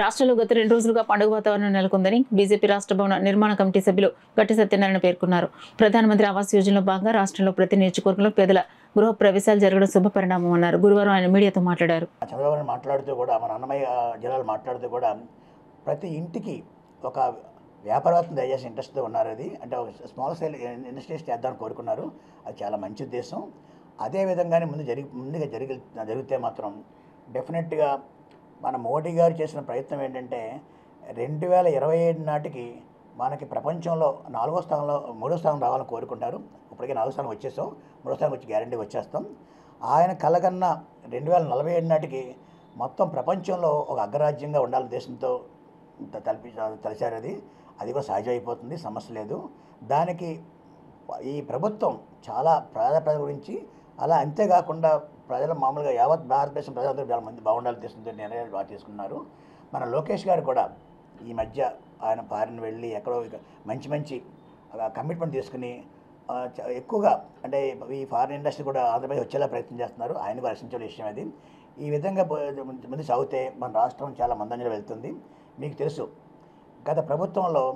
రాష్ట్రంలో గత 2 రోజులుగా పండుగ వాతావరణం నెలకొందని బీజేపీ రాష్ట్ర భవన నిర్మాణ కమిటీ సభ్యులు గట్టి సత్యనారాయణ పేర్కొన్నారు. ప్రధానమంత్రి ఆవాస్ యోజనలో భాగంగా రాష్ట్రంలో ప్రతి నియోజకవర్గంలో పేదల గృహ ప్రవేశాలు జరగడం శుభపరిణామం అన్నారు. గురువారం ఆయన మీడియాతో మాట్లాడారు. చంద్రబాబు మాట్లాడుతూ కూడా మన అన్నమయ్య జిల్లాలో మాట్లాడుతూ కూడా ప్రతి ఇంటికి ఒక వ్యాపారవేత్తలు దయచేసి ఇంట్రెస్ట్తో ఉన్నారు. అది అంటే ఒక స్మాల్ స్కేల్ ఇండస్ట్రీస్ చేద్దామని కోరుకున్నారు. అది చాలా మంచి ఉద్దేశం. అదేవిధంగానే ముందుగా జరిగితే మాత్రం డెఫినెట్గా మన మోడీ గారు చేసిన ప్రయత్నం ఏంటంటే 2027 నాటికి మనకి ప్రపంచంలో 4వ స్థానంలో 3వ స్థానం రావాలని కోరుకుంటారు. ఇప్పటికే 4వ స్థానం వచ్చేసాం, 3వ స్థానం వచ్చి గ్యారంటీ వచ్చేస్తాం. ఆయన కలగన్న 2047 నాటికి మొత్తం ప్రపంచంలో ఒక అగ్రరాజ్యంగా ఉండాలని దేశంతో తలిచారు. అది కూడా సహజం అయిపోతుంది, సమస్య లేదు. దానికి ఈ ప్రభుత్వం చాలా ప్రజల గురించి అలా అంతేకాకుండా ప్రజలు మామూలుగా యావత్ భారతదేశం ప్రజలందరూ చాలా మంది బాగుండాలని తీసుకుంటే నిర్ణయాలు బాగా తీసుకున్నారు. మన లోకేష్ గారు కూడా ఈ మధ్య ఆయన ఫారిన్ వెళ్ళి ఎక్కడో మంచి కమిట్మెంట్ తీసుకుని ఎక్కువగా అంటే ఈ ఫారిన్ ఇండస్ట్రీ కూడా ఆంధ్రప్రదేశ్ వచ్చేలా ప్రయత్నం చేస్తున్నారు. ఆయన కూడా రక్షించే విషయం అది. ఈ విధంగా ముందు సాగితే మన రాష్ట్రం చాలా ముందంజలో వెళ్తుంది. మీకు తెలుసు, గత ప్రభుత్వంలో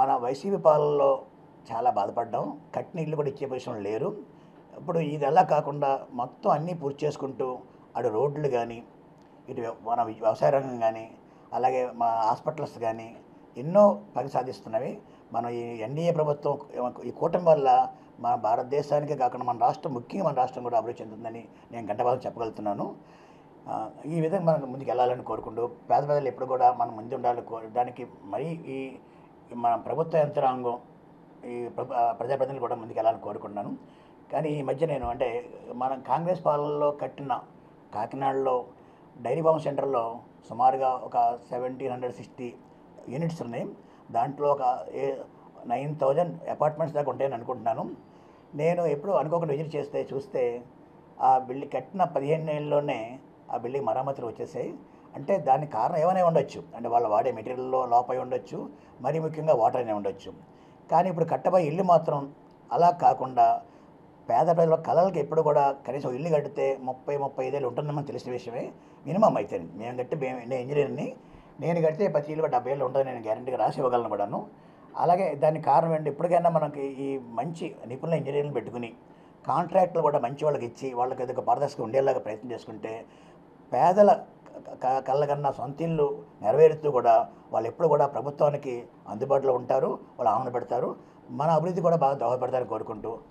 మన వైసీపీ పాలనలో చాలా బాధపడ్డాం. కట్టిన ఇల్లు కూడా ఇచ్చే పొజిషన్లో లేరు. ఇప్పుడు ఇది ఎలా కాకుండా మొత్తం అన్నీ పూర్తి చేసుకుంటూ అటు రోడ్లు కానీ, ఇటు మన వ్యవసాయ రంగం కానీ, అలాగే మా హాస్పిటల్స్ కానీ ఎన్నో పని సాధిస్తున్నవి. మనం ఈ ఎన్డీఏ ప్రభుత్వం ఈ కూటమి వల్ల మన భారతదేశానికే కాకుండా మన రాష్ట్రం, ముఖ్యంగా మన రాష్ట్రం కూడా అభివృద్ధి చెందుతుందని నేను గంటబాదం చెప్పగలుగుతున్నాను. ఈ విధంగా మనం ముందుకు వెళ్ళాలని కోరుకుంటూ పేద ప్రజలు ఎప్పుడు కూడా మనం ముందు ఉండాలి. దానికి మరీ ఈ మన ప్రభుత్వ యంత్రాంగం ఈ ప్రజాప్రతినిధులు కూడా ముందుకు వెళ్ళాలని కోరుకుంటున్నాను. కానీ ఈ మధ్య నేను అంటే మనం కాంగ్రెస్ పాలనలో కట్టిన కాకినాడలో డైరీ ఫార్మ్ సెంటర్లో సుమారుగా ఒక 1760 యూనిట్స్ ఉన్నాయి. దాంట్లో ఒక 9000 అపార్ట్మెంట్స్ దాకా ఉంటాయని అనుకుంటున్నాను. నేను ఎప్పుడు అనుకోకుండా విజిట్ చూస్తే ఆ బిల్డింగ్ కట్టిన 15 ఏళ్ళలోనే ఆ బిల్డింగ్ మరమ్మతులు వచ్చేసాయి. అంటే దానికి కారణం ఏమైనా ఉండొచ్చు, అంటే వాళ్ళు వాడే మెటీరియల్లో లోపై ఉండొచ్చు, మరీ ముఖ్యంగా వాటర్ అనే ఉండొచ్చు. కానీ ఇప్పుడు కట్టబోయే ఇల్లు మాత్రం అలా కాకుండా పేద ప్రజల కళలకి ఎప్పుడు కూడా కనీసం ఇల్లు కడితే 30-35 ఏళ్ళు ఉంటుందని తెలిసిన విషయమే. మినిమం అయితే నేను ఇంజనీర్ని, నేను కడితే ప్రతి ఇల్లు 70 ఏళ్ళు ఉంటుందని నేను గ్యారంటీగా రాసి ఇవ్వగలను కూడాను. అలాగే దానికి కారణం ఏంటి, ఇప్పటికైనా మనకి ఈ మంచి నిపుణుల ఇంజనీర్లు పెట్టుకుని కాంట్రాక్టులు కూడా మంచి వాళ్ళకి ఇచ్చి వాళ్ళకి ఏదో పారదర్శకంగా ఉండేలాగా ప్రయత్నం చేసుకుంటే పేదల కళ్ళ కన్నా సొంత ఇల్లు నెరవేరుతూ కూడా వాళ్ళు ఎప్పుడు కూడా ప్రభుత్వానికి అందుబాటులో ఉంటారు, వాళ్ళు ఆనందపడతారు. మన అభివృద్ధి కూడా బాగా దోహదపడతారని కోరుకుంటూ